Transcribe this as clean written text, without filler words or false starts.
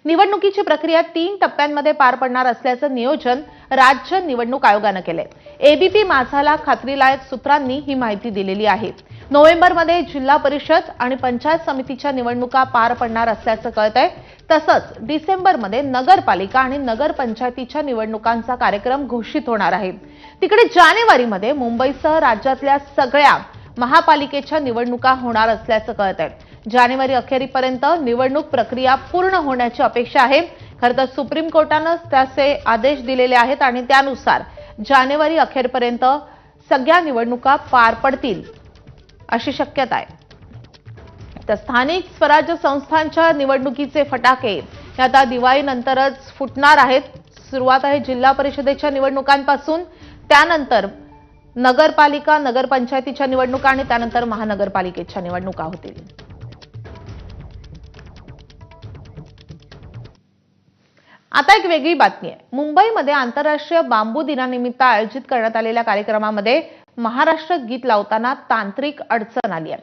निवडणुकीची प्रक्रिया 3 टप्प्यांमध्ये पार पडणार असल्याचं नियोजन राज्य निवडणूक आयोगाने केले। एबीपी माझाला खात्रीलायक सूत्रांनी ही माहिती दिलेली आहे। नोव्हेंबरमध्ये जिल्हा परिषद आणि पंचायत समितीच्या निवडणुका पार पडणार असल्याचं कळतंय। तसंच डिसेंबरमध्ये नगरपालिका आणि नगरपंचायतीच्या निवडणुकांचा कार्यक्रम घोषित होणार आहे। तिकडे जानेवारीमध्ये मुंबईसह राज्यातल्या सगळ्या महापालिकेच्या निवडणुका होणार असल्याचं कळतंय। जानेवारी अखेरीपर्यंत निवडणूक प्रक्रिया पूर्ण होण्याची अपेक्षा आहे। खरं तर सुप्रीम कोर्टाने त्याचे आदेश दिलेले आहेत आणि त्यानुसार जानेवारी अखेरपर्यंत सगळ्या निवडणुका पार पडतील अशी शक्यता आहे। तर स्थानिक स्वराज्य संस्थांच्या निवडणुकीचे फटाके आता दिवाळीनंतरच फुटणार आहेत। सुरुवात आहे जिल्हा परिषदेच्या निवडणुकांपासून, त्यानंतर नगरपालिका नगरपंचायतीच्या निवडणुका आणि त्यानंतर महानगरपालिकेच्या निवडणुका होतील। आता एक वेगळी बातमी आहे। मुंबईमध्ये आंतरराष्ट्रीय बांबू दिनानिमित्त आयोजित करण्यात आलेल्या कार्यक्रमामध्ये महाराष्ट्र गीत लावताना तांत्रिक अडचण आली आहे।